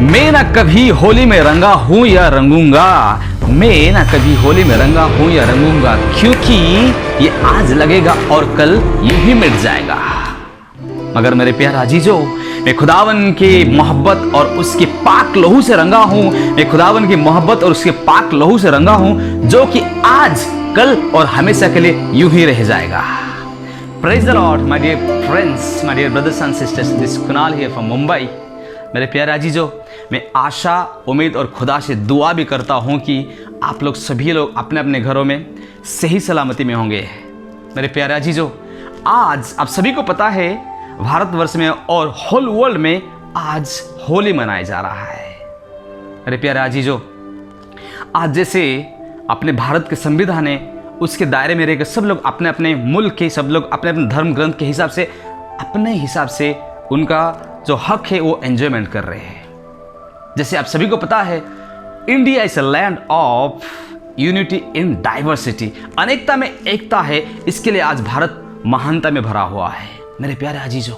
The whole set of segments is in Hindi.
मैं ना कभी होली में रंगा हूं या रंगूंगा, मैं ना कभी होली में रंगा हूं या रंगूंगा, क्योंकि ये आज लगेगा और कल ये भी मिट जाएगा। मगर मेरे प्यारे अजीजों, मैं खुदावन की मोहब्बत और उसके पाक लहू से रंगा हूं, मैं खुदावन की मोहब्बत और उसके पाक लहू से रंगा हूं, जो कि आज कल और हमेशा के लिए यूं ही रह जाएगा। Praise the Lord, my dear friends, my dear brothers and sisters. This is Kunal here from Mumbai. मेरे प्यारे अजीजों, मैं आशा, उम्मीद और खुदा से दुआ भी करता हूँ कि आप लोग सभी लोग अपने अपने घरों में सही सलामती में होंगे। मेरे प्यारे अजीजों, आज आप सभी को पता है भारतवर्ष में और होल वर्ल्ड में आज होली मनाया जा रहा है। मेरे प्यारे अजीजों, आज जैसे अपने भारत के संविधान है उसके दायरे में रहकर सब लोग अपने अपने मुल्क के सब लोग अपने अपने धर्म ग्रंथ के हिसाब से अपने हिसाब से उनका जो हक है वो एंजॉयमेंट कर रहे हैं। जैसे आप सभी को पता है, India is a land of unity in diversity, अनेकता में एकता है। इसके लिए आज भारत महानता में भरा हुआ है। मेरे प्यारे अजीजों,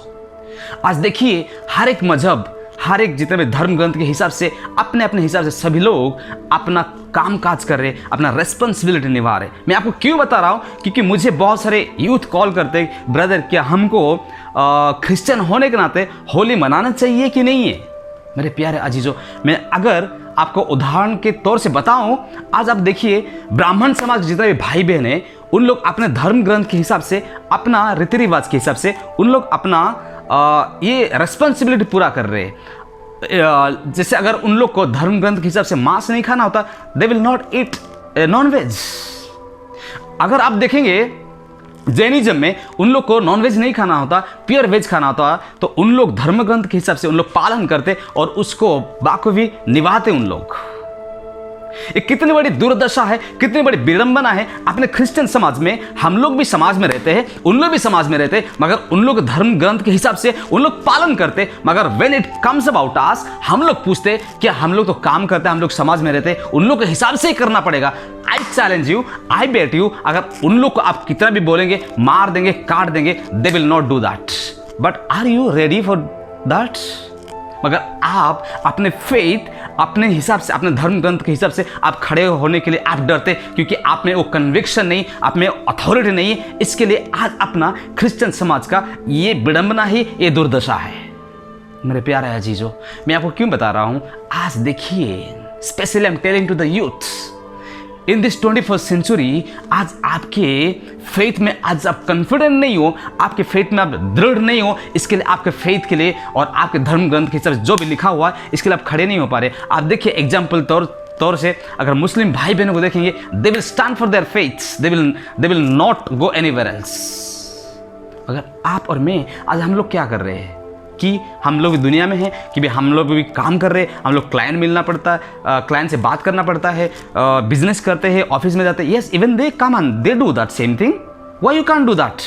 आज देखिए हर एक मजहब, हर एक जितने भी धर्म ग्रंथ के हिसाब से अपने अपने हिसाब से सभी लोग अपना काम काज कर रहे, अपना रेस्पॉन्सिबिलिटी निभा रहे। मैं आपको क्यों बता रहा हूँ, क्योंकि मुझे बहुत सारे यूथ कॉल करते हैं, ब्रदर क्या हमको क्रिश्चियन होने के नाते होली मनाना चाहिए कि नहीं है। मेरे प्यारे अजीजों, मैं अगर आपको उदाहरण के तौर से बताऊं, आज आप देखिए ब्राह्मण समाज के जितने भी भाई बहन हैं, उन लोग अपने धर्म ग्रंथ के हिसाब से, अपना रीति रिवाज के हिसाब से उन लोग अपना ये रेस्पॉन्सिबिलिटी पूरा कर रहे हैं। जैसे अगर उन लोग को धर्म ग्रंथ के हिसाब से मांस नहीं खाना होता, they will not eat non veg. अगर आप देखेंगे जैनिज्म में उन लोग को नॉन वेज नहीं खाना होता, प्योर वेज खाना होता, तो उन लोग धर्म ग्रंथ के हिसाब से उन लोग पालन करते और उसको बाखूबी निभाते उन लोग। ये कितनी बड़ी दुर्दशा है, कितनी बड़ी विडंबना है। अपने क्रिश्चियन समाज में हम लोग भी समाज में रहते हैं, उन लोग भी समाज में रहते हैं, मगर उन लोग धर्म ग्रंथ के हिसाब से उन लोग पालन करते, मगर when it comes about us, हम लोग पूछते क्या हम लोग तो काम करते हैं, हम लोग समाज में रहते हैं, उन लोग के हिसाब से ही करना पड़ेगा। I challenge you, I bet you, अगर उन लोग को आप कितना भी बोलेंगे, मार देंगे, काट देंगे, they will not do that. But are you ready for that? मगर आप अपने फेथ, अपने हिसाब से, अपने धर्म ग्रंथ के हिसाब से आप खड़े होने के लिए आप डरते, क्योंकि आप में वो कन्विक्शन नहीं, आप में अथॉरिटी नहीं है। इसके लिए आज अपना क्रिश्चियन समाज का ये विडंबना ही, ये दुर्दशा है। मेरे प्यारे अजीजों, मैं आपको क्यों बता रहा हूं, आज देखिए, specially I am telling to the youth in this 21st century, आज आपके फेथ में आज आप कॉन्फिडेंट नहीं हो, आपके फेथ में आप दृढ़ नहीं हो, इसके लिए आपके फेथ के लिए और आपके धर्म ग्रंथ के हिसाब से जो भी लिखा हुआ है, इसके लिए आप खड़े नहीं हो पा रहे। आप देखिए एग्जाम्पल तौर से अगर मुस्लिम भाई बहनों को देखेंगे, they will stand for their faiths, they will not go anywhere else. अगर आप और मैं, आज हम लोग क्या कर रहे हैं कि हम लोग दुनिया में हैं कि भाई हम लोग भी काम कर रहे हैं, हम लोग क्लाइंट मिलना पड़ता है, क्लाइंट से बात करना पड़ता है, बिजनेस करते हैं, ऑफिस में जाते हैं। Yes, even they come on, they do that same thing. Why you can't do that?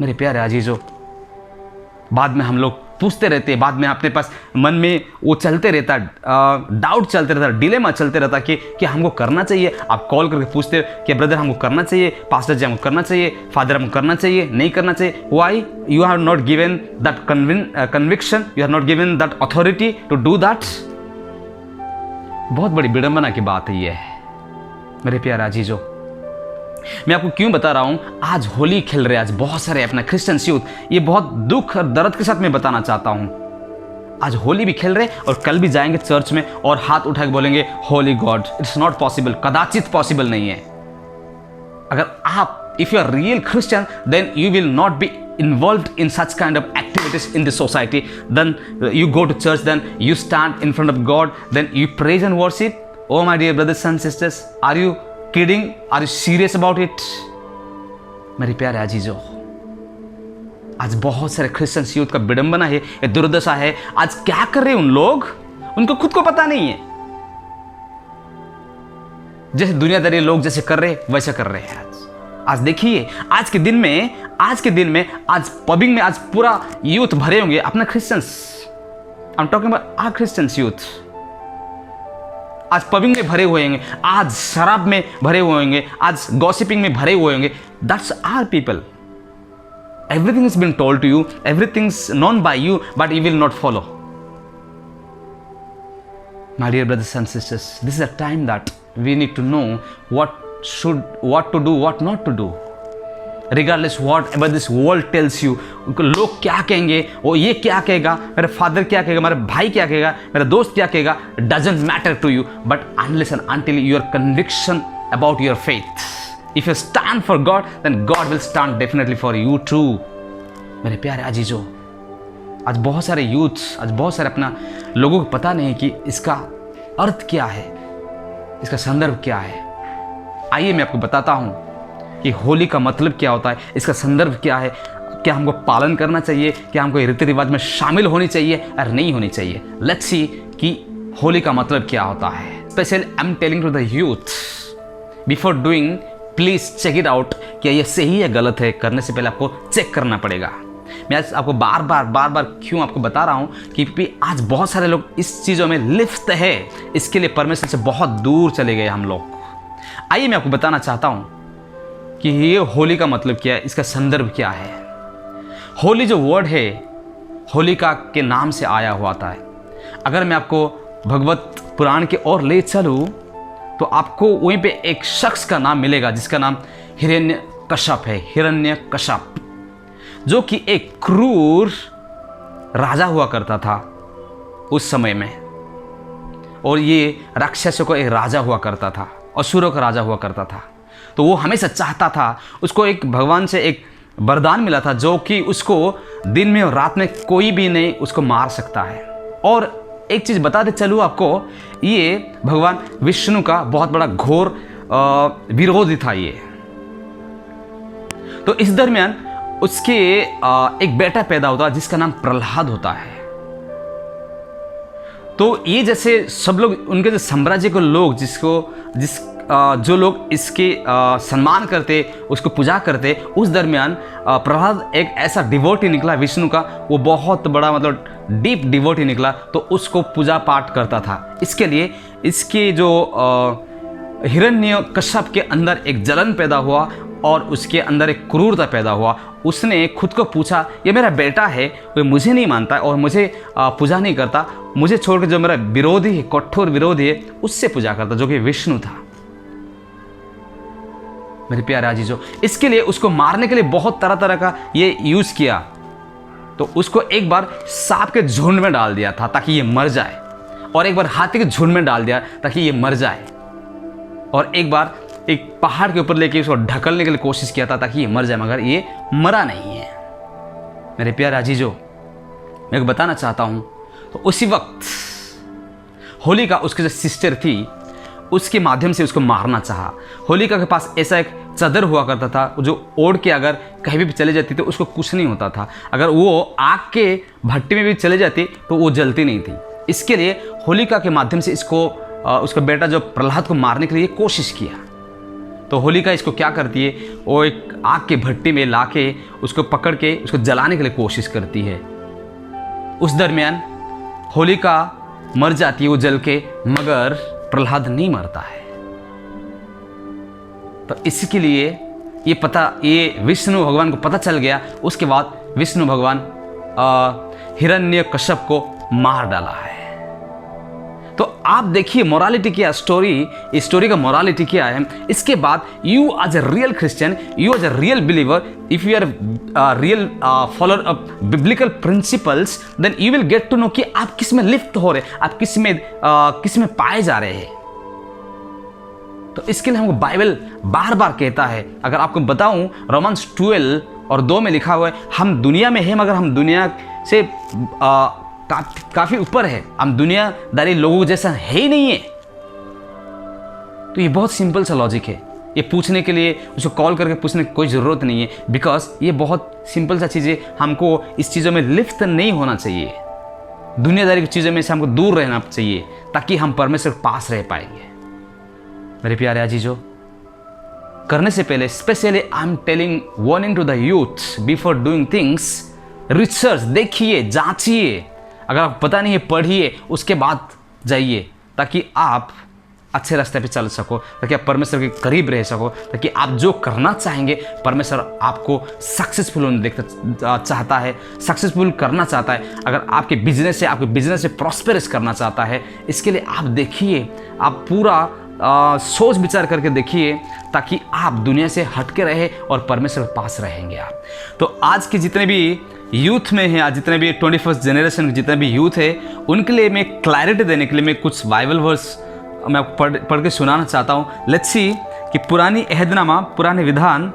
मेरे प्यारे अजीजों, बाद में हम लोग पूछते रहते हैं, बाद में अपने पास मन में वो चलते रहता, डाउट चलते रहता, डिलेमा चलते रहता कि हमको करना चाहिए। आप कॉल करके पूछते हो कि ब्रदर हमको करना चाहिए, पास्टर जी हमको करना चाहिए, फादर हमको करना चाहिए, नहीं करना चाहिए। Why you have not given that conviction, you have not given that authority to do that. बहुत बड़ी विडंबना की बात है ये। मेरे प्यारे अजीजों, मैं आपको क्यों बता रहा हूं, आज होली खेल रहे आज बहुत सारे अपना क्रिश्चियन यूथ, ये बहुत दुख और दर्द के साथ मैं बताना चाहता हूं। आज होली भी खेल रहे और कल भी जाएंगे चर्च में और हाथ उठा के बोलेंगे holy God. It's not possible, कदाचित पॉसिबल नहीं है। अगर आप, if you are real Christian, then you will not be involved in such kind of activities in the society. Then you go to church, then you stand in front of God, then you praise and worship. Oh my dear brothers and sisters, are you kidding? Are you serious about it? मेरे प्यारे अजीजों, आज बहुत सारे क्रिश्चियन यूथ का विडंबना है, ये दुर्दशा है। आज क्या कर रहे हैं उन लोग, उनको खुद को पता नहीं है। जैसे दुनियादारी लोग जैसे कर रहे हैं वैसे कर रहे हैं। आज देखिए, आज के दिन में आज पबिंग में आज पूरा यूथ भरे होंगे अपना Christians. I am talking about our Christians youth. आज पबिंग में भरे हुए होंगे, आज शराब में भरे हुए होंगे, आज गॉसिपिंग में भरे हुए होंगे। That's our people. Everything has been told to you, everything's known by you, but you will not follow. My dear brothers and sisters, this is a time that we need to know what to do, what not to do. Regardless whatever this world tells you, लोग क्या कहेंगे, वो ये क्या कहेगा, मेरे फादर क्या कहेगा, मेरे भाई क्या कहेगा, मेरा दोस्त क्या कहेगा, doesn't matter to you. But unless and until your conviction about your faith, if you stand for God, then God will stand definitely for you too. मेरे प्यारे अजीजों, आज बहुत सारे यूथ्स, आज बहुत सारे अपना लोगों को पता नहीं कि इसका अर्थ क्या है, इसका संदर्भ क्या है। आइए मैं आपको बताता हूँ कि होली का मतलब क्या होता है, इसका संदर्भ क्या है, क्या हमको पालन करना चाहिए, क्या हमको रीति रिवाज में शामिल होनी चाहिए और नहीं होनी चाहिए। लेट्स सी कि होली का मतलब क्या होता है। Specially I am telling to the youth, before doing please check it out, क्या ये सही है गलत है, करने से पहले आपको चेक करना पड़ेगा। मैं आज आपको बार बार क्यों आपको बता रहा हूँ कि आज बहुत सारे लोग इस चीज़ों में लिप्त है, इसके लिए परमेश्वर से बहुत दूर चले गए हम लोग। आइए मैं आपको बताना चाहता हूँ कि ये होली का मतलब क्या है, इसका संदर्भ क्या है। होली जो वर्ड है होलिका के नाम से आया हुआ था। अगर मैं आपको भगवत पुराण के ओर ले चलूँ तो आपको वहीं पे एक शख्स का नाम मिलेगा जिसका नाम हिरण्यकश्यप है। हिरण्यकश्यप जो कि एक क्रूर राजा हुआ करता था उस समय में, और ये राक्षसों का एक राजा हुआ करता था, असुरों का राजा हुआ करता था। तो वो हमेशा चाहता था, उसको एक भगवान से एक वरदान मिला था जो कि उसको दिन में और रात में कोई भी नहीं उसको मार सकता है। और एक चीज़ बताते चलूँ आपको, ये भगवान विष्णु का बहुत बड़ा घोर विरोधी था ये। तो इस दरमियान उसके एक बेटा पैदा होता है जिसका नाम प्रहलाद होता है। तो ये जैसे सब लोग उनके जो साम्राज्य के लोग जो लोग इसके सम्मान करते, उसको पूजा करते, उस दरमियान प्रहलाद एक ऐसा डिवोटी निकला विष्णु का, वो बहुत बड़ा मतलब डीप डिवोटी निकला, तो उसको पूजा पाठ करता था। इसके लिए इसके जो हिरण्यकश्यप के अंदर एक जलन पैदा हुआ और उसके अंदर एक क्रूरता पैदा हुआ। उसने खुद को पूछा, ये मेरा बेटा है, वो मुझे नहीं मानता और मुझे पूजा नहीं करता, मुझे छोड़कर जो मेरा विरोधी है, कठोर विरोधी है, उससे पूजा करता, जो कि विष्णु था। मेरे प्यारे अजीजों, इसके लिए उसको मारने के लिए बहुत तरह तरह का ये यूज किया। तो उसको एक बार सांप के झुंड में डाल दिया था ताकि ये मर जाए, और एक बार हाथी के झुंड में डाल दिया ताकि ये मर जाए, और एक बार एक पहाड़ के ऊपर लेके उसको ढकलने के लिए कोशिश किया था ताकि ये मर जाए, मगर ये मरा नहीं है। मेरे प्यारे अजीजों, मैं बताना चाहता हूं, तो उसी वक्त होलिका उसकी जो सिस्टर थी उसके माध्यम से उसको मारना चाहा। होलिका के पास ऐसा एक चादर हुआ करता था जो ओढ़ के अगर कहीं भी चले जाती तो उसको कुछ नहीं होता था, अगर वो आग के भट्टी में भी चले जाती तो वो जलती नहीं थी। इसके लिए होलिका के माध्यम से इसको उसका बेटा जो प्रहलाद को मारने के लिए कोशिश किया। तो होलिका इसको क्या करती है, वो एक आग के भट्टी में लाके उसको पकड़ के उसको जलाने के लिए कोशिश करती है। उस दरमियान होलिका मर जाती है वो जल के, मगर प्रहलाद नहीं मरता है। तो इसके लिए ये विष्णु भगवान को पता चल गया। उसके बाद विष्णु भगवान हिरण्यकश्यप को मार डाला है। तो आप देखिए मोरालिटी क्या, इस स्टोरी का मोरालिटी क्या है। इसके बाद you as a real Christian, you as a real believer, if you are real follower of biblical principles, then you will get to know कि आप किस में लिप्त हो रहे, आप किस में पाए जा रहे हैं। तो इसके लिए हमको बाइबल बार बार कहता है। अगर आपको बताऊं, रोमन्स 12 और 2 में लिखा हुआ है, हम दुनिया में हैं मगर हम दुनिया से काफी ऊपर है, हम दुनियादारी लोगों जैसा है ही नहीं है। तो ये बहुत सिंपल सा लॉजिक है, ये पूछने के लिए उसको कॉल करके पूछने की कोई ज़रूरत नहीं है, बिकॉज ये बहुत सिंपल सा चीज़ है। हमको इस चीज़ों में लिप्त नहीं होना चाहिए, दुनियादारी की चीज़ों में से हमको दूर रहना चाहिए ताकि हम परमेश्वर के पास रह पाएंगे। मेरे प्यारे अजीजों, करने से पहले specially I am telling warning to the youth before doing things, research देखिए, जांचिए, अगर आप पता नहीं है पढ़िए, उसके बाद जाइए, ताकि आप अच्छे रास्ते पे चल सको, ताकि आप परमेश्वर के करीब रह सको, ताकि आप जो करना चाहेंगे परमेश्वर आपको सक्सेसफुल होने देखना चाहता है, सक्सेसफुल करना चाहता है। अगर आपके बिजनेस है, आपके बिजनेस से प्रॉस्पेरस करना चाहता है, इसके लिए आप देखिए, आप पूरा सोच विचार करके देखिए, ताकि आप दुनिया से हटके रहे और परमेश्वर के पास रहेंगे आप। तो आज के जितने भी यूथ में हैं, आज जितने भी 21st जनरेशन के जितने भी यूथ है, उनके लिए मैं क्लैरिटी देने के लिए मैं कुछ बाइबल वर्स मैं आपको पढ़ के सुनाना चाहता हूँ। लेट्स सी कि पुरानी अहदनामा, पुराने विधान,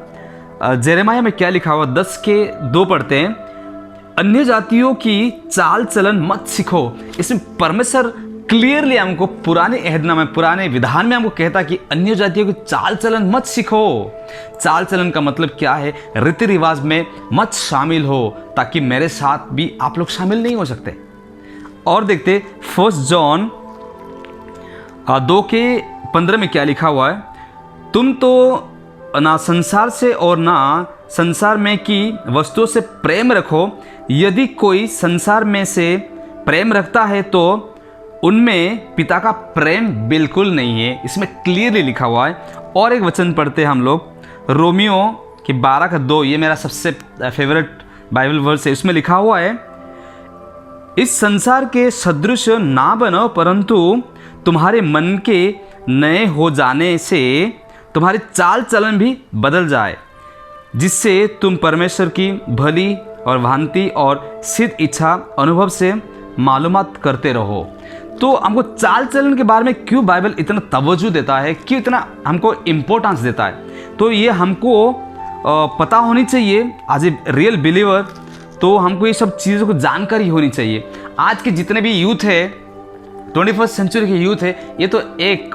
जेरेमाया में क्या लिखा हुआ, 10:2 पढ़ते हैं। अन्य जातियों की चाल चलन मत सीखो। इसमें परमेश्वर क्लियरली हमको पुराने अहदनामा में, पुराने विधान में हमको कहता कि अन्य जातियों की चाल चलन मत सीखो। चाल चलन का मतलब क्या है? रीति रिवाज में मत शामिल हो, ताकि मेरे साथ भी आप लोग शामिल नहीं हो सकते। और देखते 1 जॉन 2:15 में क्या लिखा हुआ है, तुम तो ना संसार से और ना संसार में की वस्तुओं से प्रेम रखो। यदि कोई संसार में से प्रेम रखता है तो उनमें पिता का प्रेम बिल्कुल नहीं है। इसमें क्लियरली लिखा हुआ है। और एक वचन पढ़ते हैं हम लोग, रोमियो के 12:2, ये मेरा सबसे फेवरेट बाइबल वर्स है। इसमें लिखा हुआ है, इस संसार के सदृश ना बनो, परंतु तुम्हारे मन के नए हो जाने से तुम्हारी चाल चलन भी बदल जाए, जिससे तुम परमेश्वर की भली और भांति और सिद्ध इच्छा अनुभव से मालूमात करते रहो। तो हमको चाल चलन के बारे में क्यों बाइबल इतना तवज्जो देता है, क्यों इतना हमको इम्पोर्टेंस देता है, तो ये हमको पता होनी चाहिए। एज ए रियल बिलीवर तो हमको ये सब चीज़ों को जानकारी होनी चाहिए। आज के जितने भी यूथ है, 21st सेंचुरी के यूथ है, ये तो एक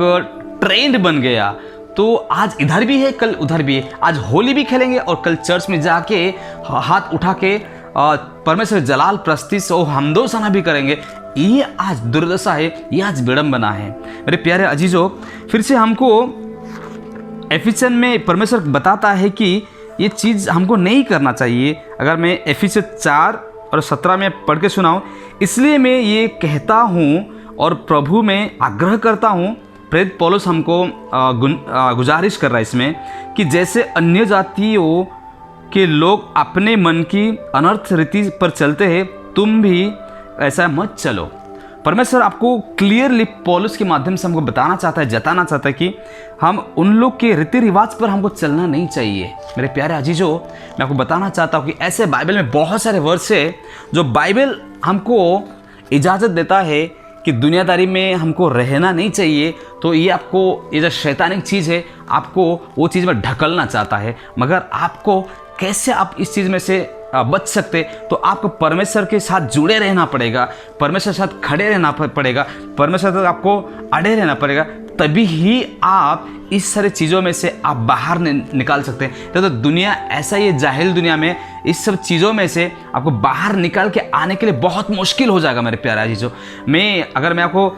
ट्रेंड बन गया। तो आज इधर भी है, कल उधर भी है। आज होली भी खेलेंगे और कल चर्च में जाके हाथ उठा के परमेश्वर जलाल प्रस्तिस और हमदो सना भी करेंगे। ये आज दुर्दशा है, ये आज विडंबना है। मेरे प्यारे अजीजों, फिर से हमको एफिसियन में परमेश्वर बताता है कि ये चीज़ हमको नहीं करना चाहिए। अगर मैं एफिसियन 4:17 में पढ़ के सुनाऊँ, इसलिए मैं ये कहता हूँ और प्रभु में आग्रह करता हूँ, प्रेरित पौलुस हमको गुजारिश कर रहा है इसमें, कि जैसे अन्य जातियों के लोग अपने मन की अनर्थ रीति पर चलते हैं, तुम भी ऐसा मत चलो। परमेश्वर आपको क्लियरली पौलुस के माध्यम से हमको बताना चाहता है, जताना चाहता है कि हम उन लोग के रीति रिवाज पर हमको चलना नहीं चाहिए। मेरे प्यारे अजीजों, मैं आपको बताना चाहता हूँ कि ऐसे बाइबल में बहुत सारे वर्स है जो बाइबल हमको इजाज़त देता है कि दुनियादारी में हमको रहना नहीं चाहिए। तो ये आपको, ये जो शैतानिक चीज़ है, आपको वो चीज़ में ढकलना चाहता है। मगर आपको कैसे आप इस चीज़ में से बच सकते, तो आपको परमेश्वर के साथ जुड़े रहना पड़ेगा, परमेश्वर के साथ खड़े रहना पड़ेगा, परमेश्वर तक आपको अड़े रहना पड़ेगा। तभी ही आप इस सारी चीज़ों में से आप बाहर निकाल सकते हैं। तो दुनिया ऐसा ही है, जाहिल दुनिया में इस सब चीज़ों में से आपको बाहर निकाल के आने के लिए बहुत मुश्किल हो जाएगा। मेरे प्यारे चीज़ों, अगर मैं आपको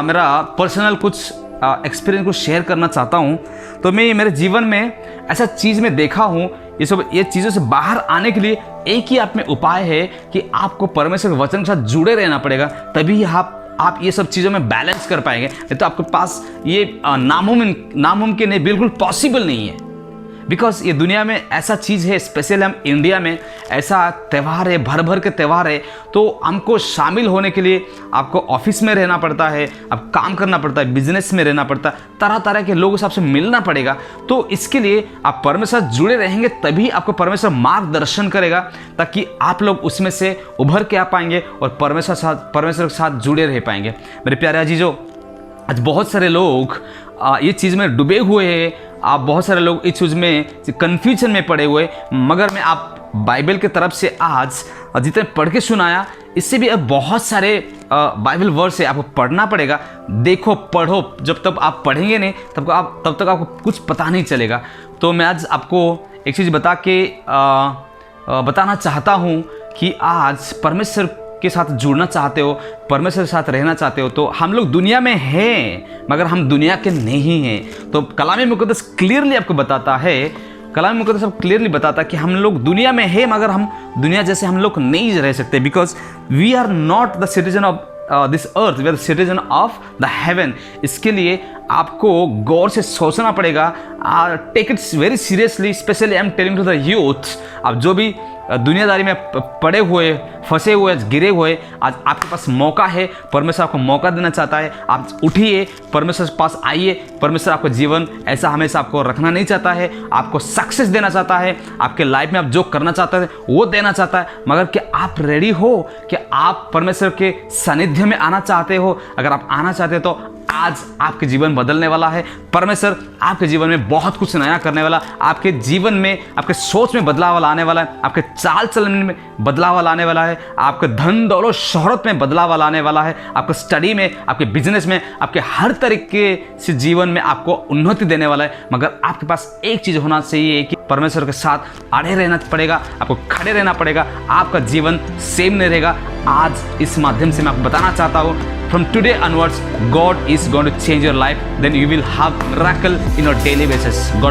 मेरा पर्सनल कुछ एक्सपीरियंस को शेयर करना चाहता हूँ, तो मैं मेरे जीवन में ऐसा चीज़ में देखा हूँ। ये चीज़ों से बाहर आने के लिए एक ही आप में उपाय है कि आपको परमेश्वर के वचन के साथ जुड़े रहना पड़ेगा। तभी आप ये सब चीज़ों में बैलेंस कर पाएंगे। नहीं तो आपके पास ये नामुमकिन है, बिल्कुल पॉसिबल नहीं है। बिकॉज ये दुनिया में ऐसा चीज़ है, स्पेशल हम इंडिया में ऐसा त्यौहार है, भर भर के त्यौहार है। तो हमको शामिल होने के लिए आपको ऑफिस में रहना पड़ता है, आप काम करना पड़ता है, बिजनेस में रहना पड़ता है, तरह तरह के लोगों से आपसे मिलना पड़ेगा। तो इसके लिए आप परमेश्वर से जुड़े रहेंगे, तभी आपको परमेश्वर मार्गदर्शन करेगा, ताकि आप लोग उसमें से उभर के आ पाएंगे और परमेश्वर के साथ जुड़े रह पाएंगे। मेरे प्यारे अजीजों, आज बहुत सारे लोग ये चीज़ में डूबे हुए हैं। आप बहुत सारे लोग इस चीज़ में कन्फ्यूजन में पड़े हुए, मगर मैं आप बाइबल के तरफ से आज जितने पढ़ के सुनाया, इससे भी अब बहुत सारे बाइबल वर्स है, आपको पढ़ना पड़ेगा। देखो, पढ़ो, जब तक आप पढ़ेंगे नहीं तब तक आपको कुछ पता नहीं चलेगा। तो मैं आज आपको एक चीज़ बताना चाहता हूँ कि आज परमेश्वर के साथ जुड़ना चाहते हो, परमेश्वर के साथ रहना चाहते हो, तो हम लोग दुनिया में हैं मगर हम दुनिया के नहीं हैं। तो कलाम मुक़द्दस क्लियरली आपको बताता है, कलाम मुक़द्दस आपको क्लियरली बताता है कि हम लोग दुनिया में हैं मगर हम दुनिया जैसे हम लोग नहीं रह सकते। Because we are not the citizen of this earth, we are citizen of the heaven. इसके लिए आपको गौर से सोचना पड़ेगा। Take it very seriously, specially I am telling to the youth. आप जो भी दुनियादारी में पड़े हुए, फंसे हुए, गिरे हुए, आज आपके पास मौका है। परमेश्वर आपको मौका देना चाहता है। आप उठिए, परमेश्वर के पास आइए। परमेश्वर आपको जीवन ऐसा हमेशा आपको रखना नहीं चाहता है। आपको सक्सेस देना चाहता है। आपके लाइफ में आप जो करना चाहते हैं वो देना चाहता है। मगर क्या आप रेडी हो? कि आप परमेश्वर के सानिध्य में आना चाहते हो? अगर आप आना चाहते हो तो आज आपके जीवन बदलने वाला है। परमेश्वर आपके जीवन में बहुत कुछ नया करने वाला, आपके जीवन में, आपके सोच में बदलाव लाने वाला है। आपके चाल चलन में बदलाव लाने वाला है। आपके धन दौलत शोहरत में बदलाव लाने वाला है। आपके स्टडी में, आपके बिजनेस में, आपके हर तरीके से जीवन में आपको उन्नति देने वाला है। मगर आपके पास एक चीज़ होना चाहिए कि परमेश्वर के साथ अड़े रहना पड़ेगा, आपको खड़े रहना पड़ेगा। आपका जीवन सेम नहीं रहेगा। आज इस माध्यम से मैं आपको बताना चाहता हूँ, from today onwards, God is going to change your life. Then you will have miracle in your daily basis. God